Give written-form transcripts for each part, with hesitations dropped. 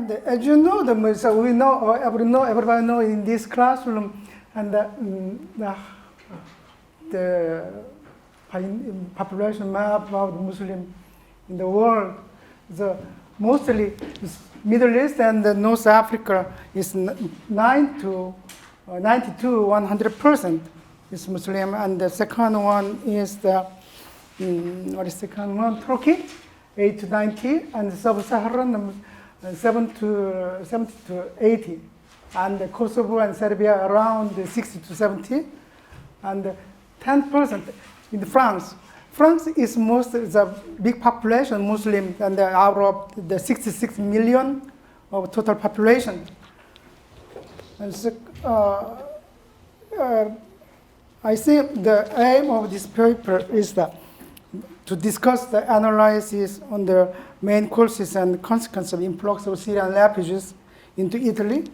And as you know, so we know, or everybody know in this classroom, and the population map of Muslim in the world, mostly Middle East and North Africa is 9 to 90 to 100% is Muslim, and the second one is what is the second one? Turkey, 8 to 90, and Sub-Saharan 70 to 80, and Kosovo and Serbia around 60 to 70, and 10% in France. France is the big population Muslim, and out of the 66 million of total population. And so, I think the aim of this paper is to discuss the analysis on the main causes and consequences of influx of Syrian refugees into Italy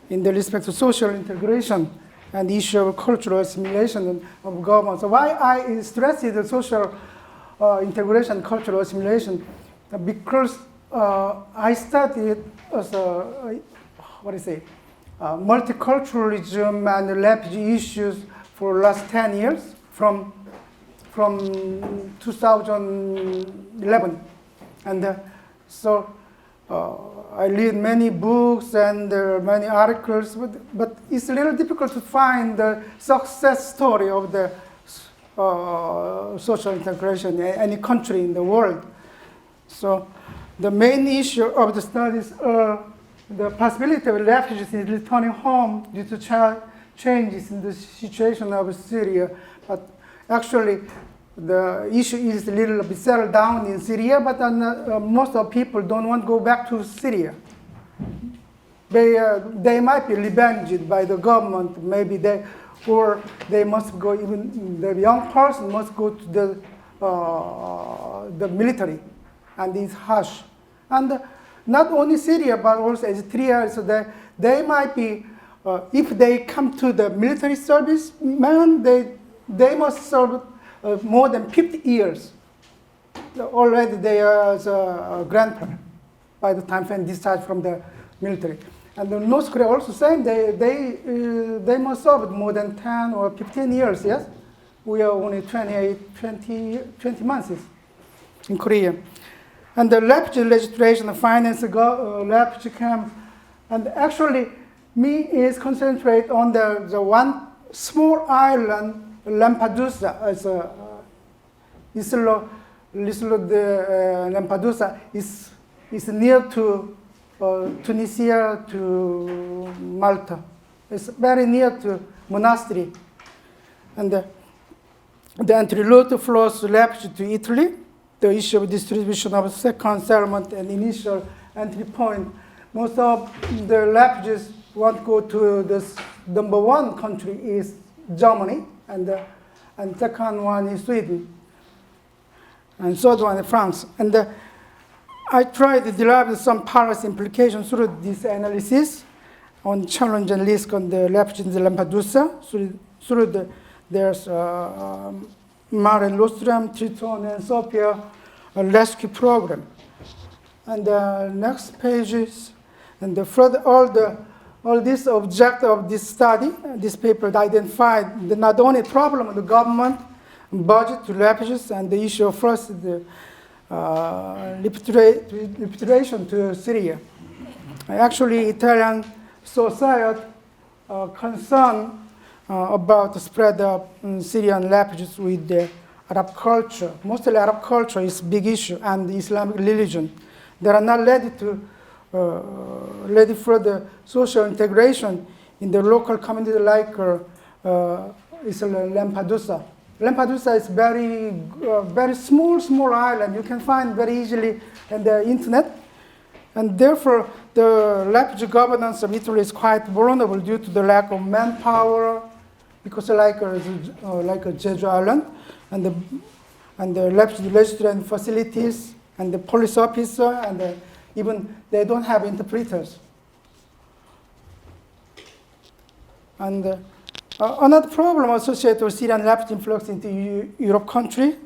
in the respect to social integration and the issue of cultural assimilation of government. So why I stress the social integration, cultural assimilation, because I studied as multiculturalism and refugee issues for the last 10 years from 2011. And so I read many books and many articles, but it's a little difficult to find the success story of the social integration in any country in the world. So the main issue of the studies are the possibility of refugees returning home due to changes in the situation of Syria. But actually, the issue is a little bit settled down in Syria, but most of people don't want to go back to Syria. They might be revenged by the government. Maybe they must go. Even the young person must go to the military, and it's harsh. And not only Syria, but also Eritrea. So they might be, if they come to the military service, they must serve more than 50 years. Already they are a grandparent by the time they discharge from the military. And the North Korea also saying they must serve more than 10 or 15 years, yes? We are only 20 months in Korea. And the refugee legislation, the finance refugee camp, and actually me is concentrate on the one small island, Lampedusa. Lampedusa is near to Tunisia to Malta. It's very near to monastery. And the entry route flows refugees to Italy. The issue of distribution of second settlement and initial entry point. Most of the refugees want to go to this number one country is Germany, and second one is Sweden, and third one is France. And I tried to derive some policy implications through this analysis on challenge and risk on the refugees in Lampedusa. There's Mare Nostrum, Triton, and Sophia rescue program. And the next pages, and further all this object of this study, this paper identified not only problem of the government budget to refugees and the issue of first the repatriation to Syria. Actually, Italian society concerned about the spread of Syrian refugees with the Arab culture. Mostly Arab culture is a big issue, and the Islamic religion. They are not ready for the social integration in the local community like Lampedusa. Lampedusa is very small island. You can find very easily on the internet. And therefore, the refugee governance of Italy is quite vulnerable due to the lack of manpower, because like a Jeju Island, and the refugee registration facilities, and the police officer, and even they don't have interpreters. And another problem associated with Syrian refugee influx into Europe country,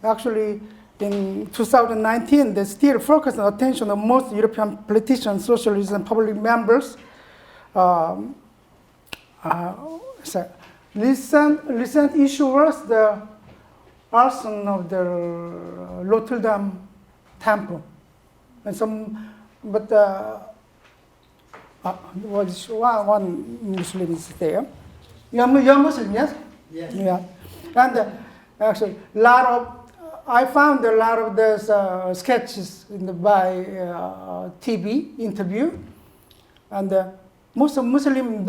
actually in 2019, they still focus on attention of most European politicians, socialists, and public members. Recent issue was the arson of the Notre Dame temple, and was one Muslim is there. You're Muslim, yes? Yes. Yeah, and actually, I found a lot of those sketches by TV interview, and most of Muslim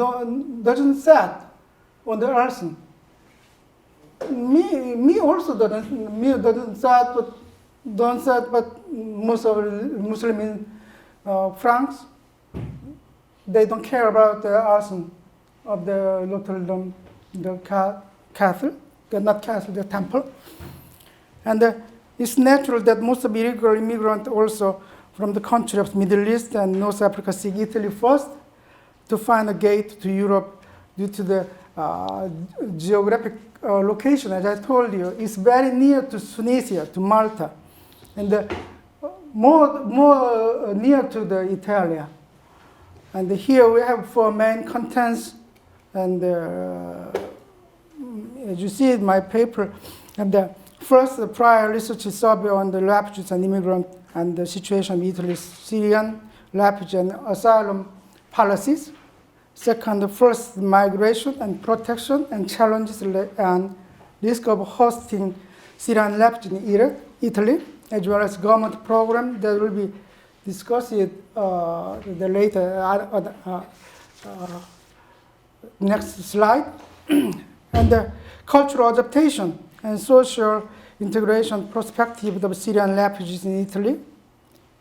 doesn't say on the arson. Me also doesn't say, but most of Muslim in France, they don't care about the arson of the Notre Dame, the castle, not castle, the temple. And it's natural that most of illegal immigrants also from the country of Middle East and North Africa seek Italy first to find a gate to Europe due to the geographic location. As I told you, it's very near to Tunisia, to Malta, and more near to the Italy. And here we have 4 main contents, and as you see in my paper, and first, the prior research survey on the refugees and immigrants and the situation of Italy's Syrian refugee and asylum policies. Second, the first, migration and protection and challenges and risk of hosting Syrian refugees in Italy, as well as government program that will be discussed the later next slide. And the cultural adaptation and social integration perspective of Syrian refugees in Italy,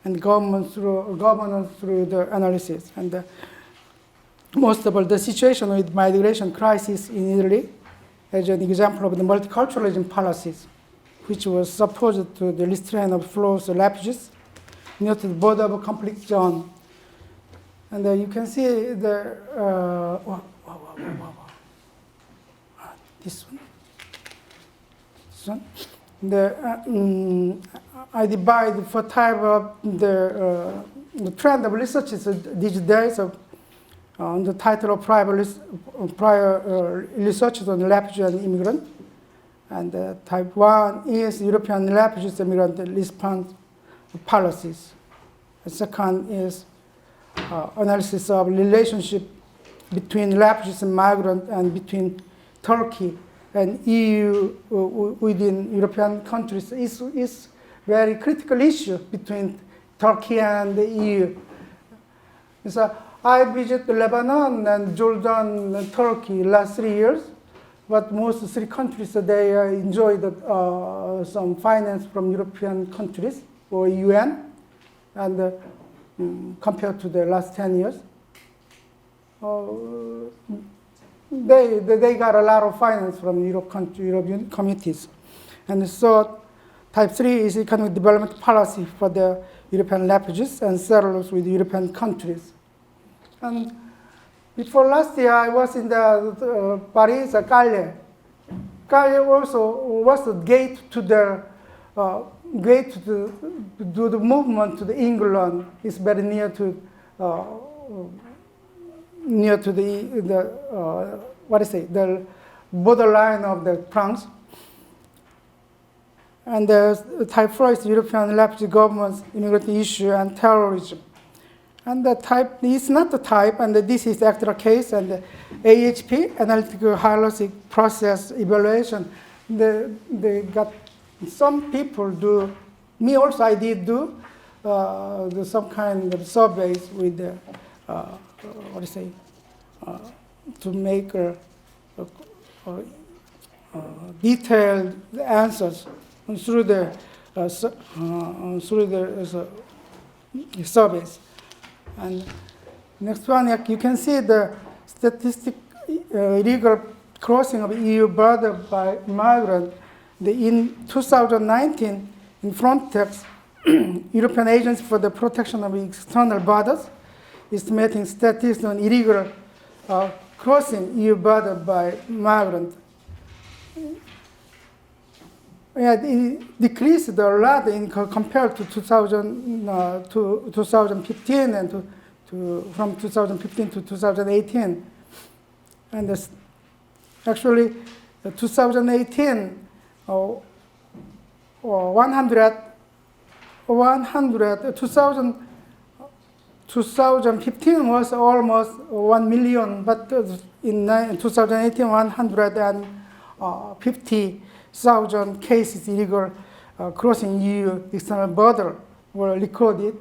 and governance through the analysis. And most of all, the situation with migration crisis in Italy as an example of the multiculturalism policies, which was supposed to the restraint of flows of refugees near to the border of a conflict zone. And you can see the this one. I divide for type of the trend of research is these days of the title of prior research on refugee and immigrant, and type 1 is European refugees and immigrant response policies. The second is analysis of relationship between refugees and migrants and between Turkey and EU within European countries is very critical issue between Turkey and the EU. So I visited Lebanon and Jordan and Turkey last 3 years, but most 3 countries they enjoyed some finance from European countries or UN, and compared to the last 10 years. They got a lot of finance from European committees. And so type 3 is economic development policy for the European refugees and settlers with European countries. And before last year, I was in the Paris, Calais. Calais also was the gate to the do the movement to the England. It's very near to the borderline of the France. And the type 4 is European refugee governments, immigrant issue, and terrorism. And the type is not the type, and this is the actual case, and the AHP, analytical hierarchy process evaluation, they got some people do, me also I did do some kind of surveys with the, to make detailed answers through the surveys. And next one, you can see the statistic illegal crossing of EU border by migrant. In 2019, in Frontex, European Agency for the Protection of External Borders, estimating statistics on illegal crossing EU border by migrant. it decreased a lot compared to 2015 and from 2015 to 2018. And actually, 2018, 2015 was almost 1 million, but in 2018, 150,000 cases illegal crossing EU external border were recorded,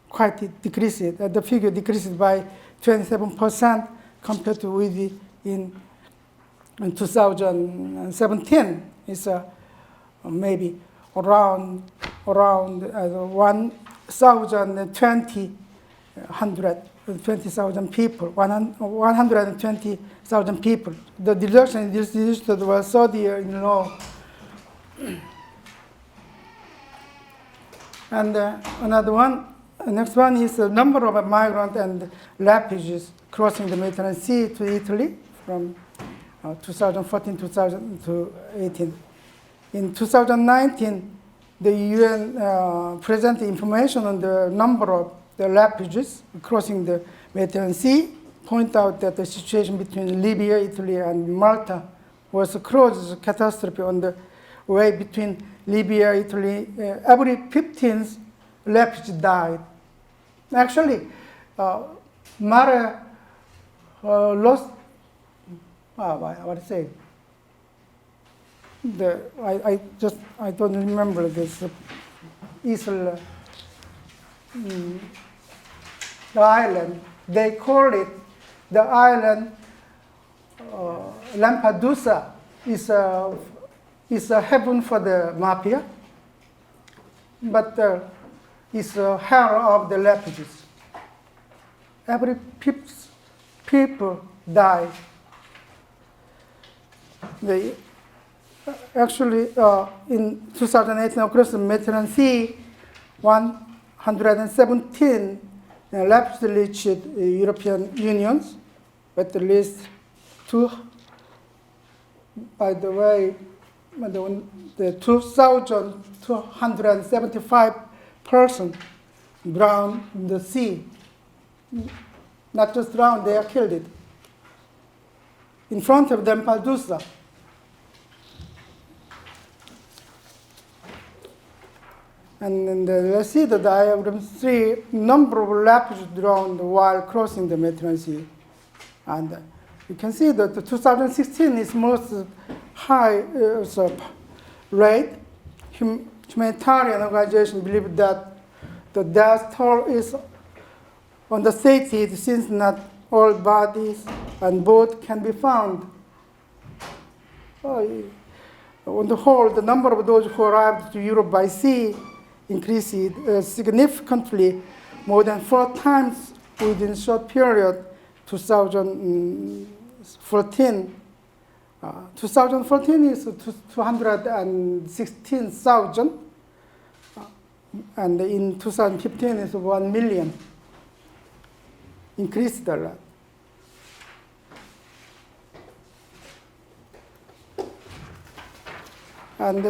quite decreased. The figure decreased by 27% compared to in 2017. It's maybe around 120,000 people, 120,000 people. The reduction in this district was 30 years in a row. And another one, the next one is the number of migrants and refugees crossing the Mediterranean Sea to Italy from 2014 to 18. In 2019, the UN presented information on the number of the refugees crossing the Mediterranean Sea, point out that the situation between Libya, Italy, and Malta was a close catastrophe on the way between Libya, Italy. Every 15th refugee died. Actually, Malta lost, what to say? I don't remember this Isle, the island. They call it the island Lampedusa. Is a heaven for the mafia, but it's a hell of the refugees. Every people die. They actually in 2018 across the Mediterranean Sea, 117 refugees reached European Union, but at least two. By the way, the 2,275 persons drowned in the sea. Not just drowned, they are killed in front of Lampedusa. And let's see the diagram 3, number of refugees drowned while crossing the Mediterranean Sea. And you can see that the 2016 is most high rate. Humanitarian organizations believe that the death toll is understated since not all bodies and boats can be found. On the whole, the number of those who arrived to Europe by sea increased significantly, more than 4 times within a short period. 2014 is 216,000, and in 2015 is 1 million. Increased a lot. And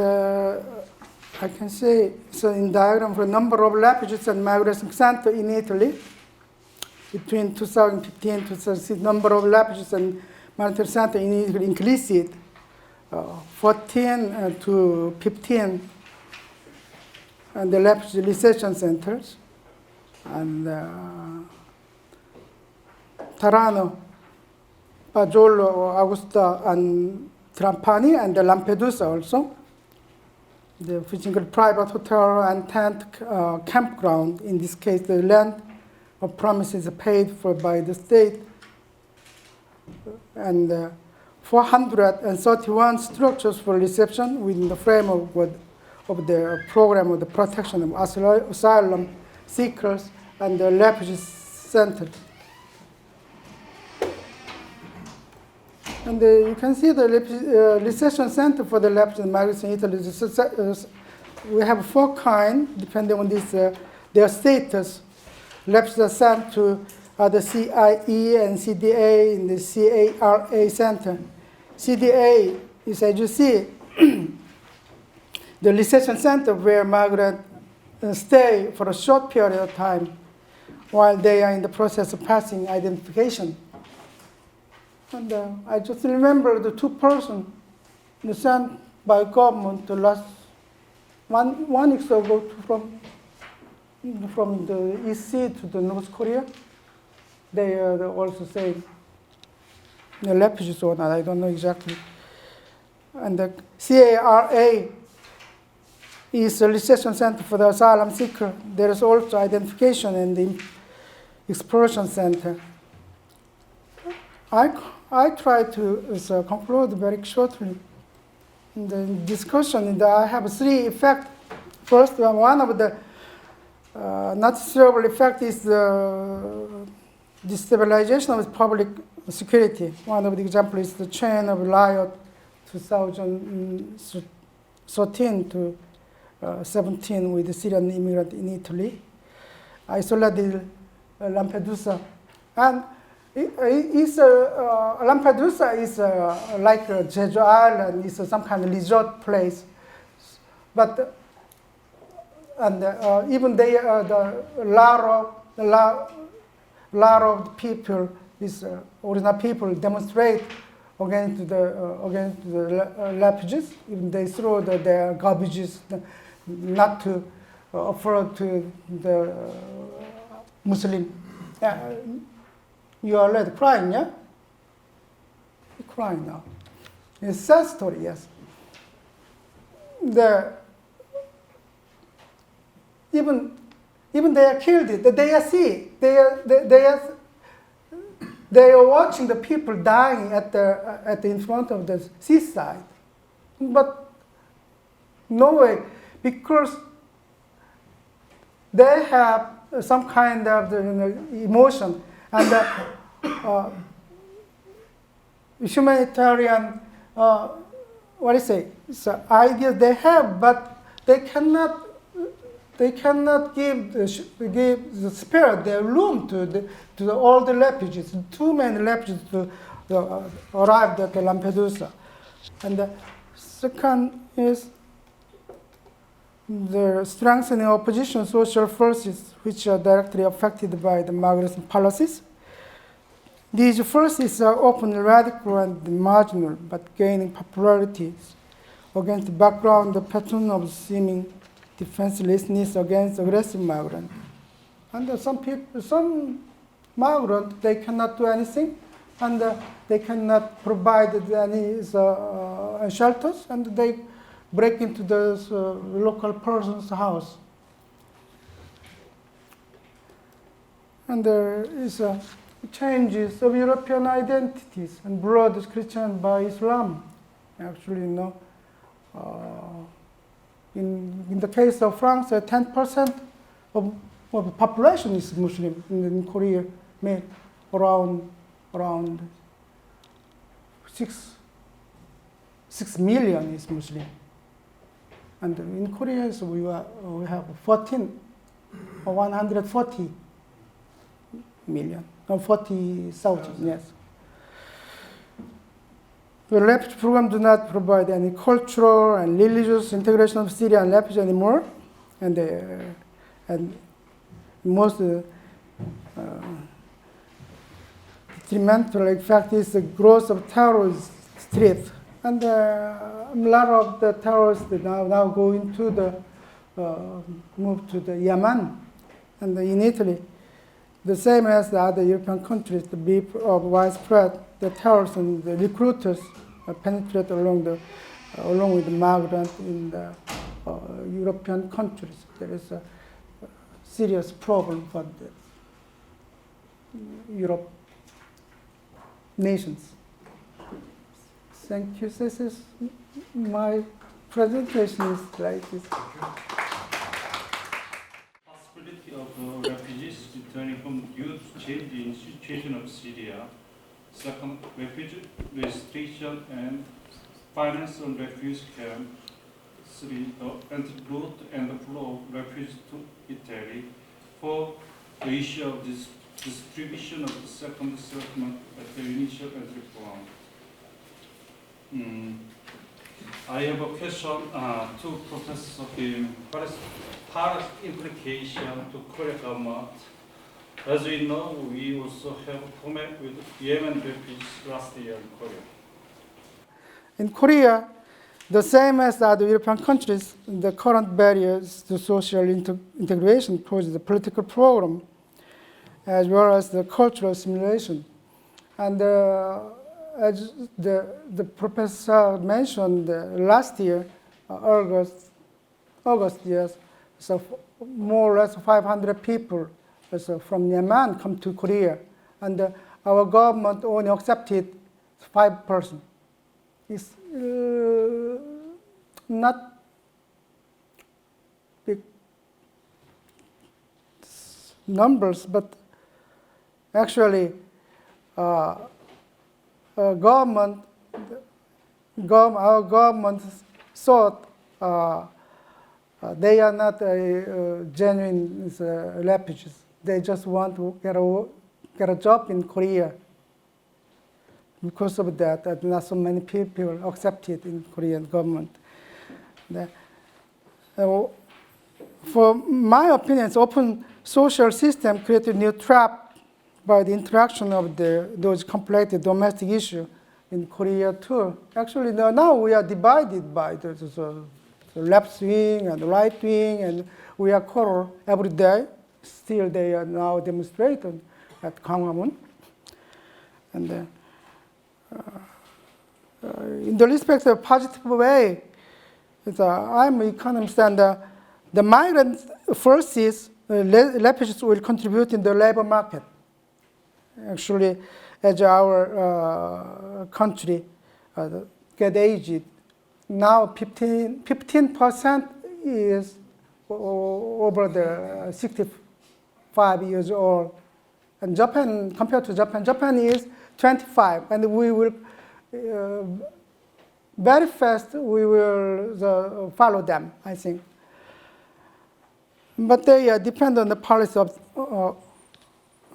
I can say, so in diagram for number of refugees and migration centers in Italy, between 2015 and 2016, number of refugees and migration centers in Italy increased 14 to 15, and the refugee reception centers, and Taranto, Pajolo, Augusta, and Trapani, and the Lampedusa also. Which include private hotel and tent campground. In this case, the land of promises are paid for by the state. And 431 structures for reception within the framework of the program of the protection of asylum seekers and the refugee center. And you can see the reception center for the refugees and migrants in Italy. We have 4 kinds, depending on this, their status. Refugees are sent to the CIE and CDA in the CARA center. CDA is, as you see, the reception center where migrants stay for a short period of time while they are in the process of passing identification. And I just remember the 2 persons sent by government the last one week ago from the East Sea to the North Korea. They are also saying the refugees or not, I don't know exactly. And the CARA is a reception center for the asylum seeker. There is also identification and the exploration center. I try to conclude very shortly. In the discussion, I have 3 effects. First, one of the not desirable effect is the destabilization of public security. One of the examples is the chain of riot 2013 to 17 with the Syrian immigrant in Italy, isolated Lampedusa, and Lampedusa is like a Jeju Island. It's some kind of resort place, but even the lot of people, these original people, demonstrate against the refugees. Even they throw their garbages, not to offer to the Muslim. You are already crying, yeah? You're crying now. It's a sad story, yes. Even they are killed. They are watching the people dying in front of the seaside, but no way, because they have some kind of emotion and humanitarian ideas they have, but they cannot spare their room to all the refugees. Too many refugees arrived at Lampedusa. And the second is the strengthening opposition social forces which are directly affected by the migration policies. These forces are often radical and marginal, but gaining popularity against the background the pattern of seeming defenselessness against aggressive migrants. And some migrants, they cannot do anything, and they cannot provide any shelters, and they break into the local person's house. And there is changes of European identities and brought Christian by Islam. Actually, in the case of France, 10% of the population is Muslim. In Korea, around 6 million is Muslim. And in Korea, so we have 140 million, 40,000, yes. The refugee program do not provide any cultural and religious integration of Syrian refugees anymore, and most detrimental effect is the growth of terrorist threat, and a lot of the terrorists now go into move to the Yemen and in Italy. The same as the other European countries, the beef of widespread, the terrorists and the recruiters penetrate along with the migrants in the European countries. There is a serious problem for the Europe nations. Thank you. This is my presentation is like this. Possibility of refugees returning from youth changing situation of Syria. Second, refugee restriction and finance on refugee camp. 3, the anti-route and the flow of refugees to Italy. 4, the issue of this distribution of the second settlement at the initial entry point. I have a question to Professor Kim. What is part implication to Korean government? As we know, we also have met with Yemen refugees last year in Korea. In Korea, the same as other European countries, the current barriers to social integration pose the political program as well as the cultural assimilation. And as the professor mentioned last year, August, yes, so more or less 500 people from Yemen come to Korea, and our government only accepted 5%. It's not big numbers, but actually our government thought they are not genuine refugees. They just want to get a job in Korea. Because of that, not so many people accepted in Korean government. For my opinion, it's open social system created a new trap by the interaction of those complex domestic issues in Korea too. Actually, now we are divided by the left wing and the right wing, and we are quarrel every day. Still, they are now demonstrating at Gangwon. And in the respect of positive way, I'm an economist, and the migrant forces, refugees will contribute in the labor market. Actually, as our country get aged, now 15% is over the 65 years old. And Japan, compared to Japan is 25, and we will very fast we will follow them, I think. But they depend on the policy of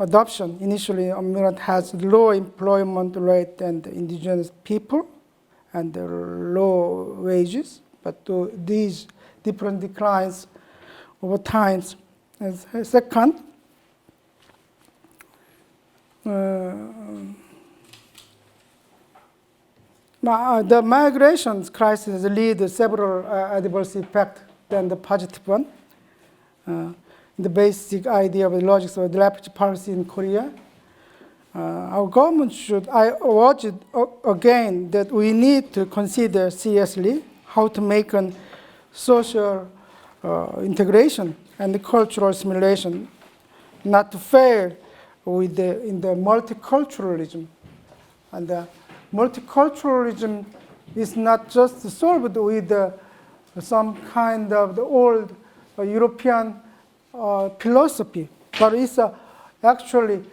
adoption. Initially, Emirat has low employment rate and indigenous people and low wages, but these different declines over time. Second, the migration crisis leads to several adverse effects than the positive one. The basic idea of the logic of the refugee policy in Korea. Our government should, I urge it again, that we need to consider seriously how to make a social integration and the cultural assimilation, not to fail in the multiculturalism. And multiculturalism is not just solved with some kind of the old European philosophy, but it's actually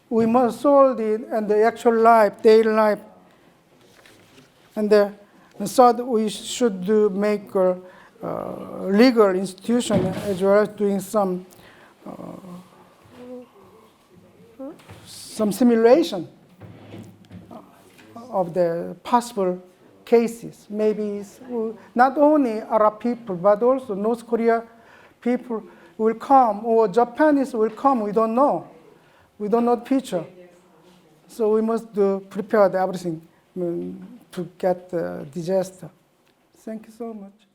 we must solve it in the actual life, daily life. And so we should make a legal institution as well as doing some simulation of the possible cases. Maybe it's not only Arab people, but also North Korea people will come, or Japanese will come. We don't know. We don't know the future. So we must prepare everything to get the disaster. Thank you so much.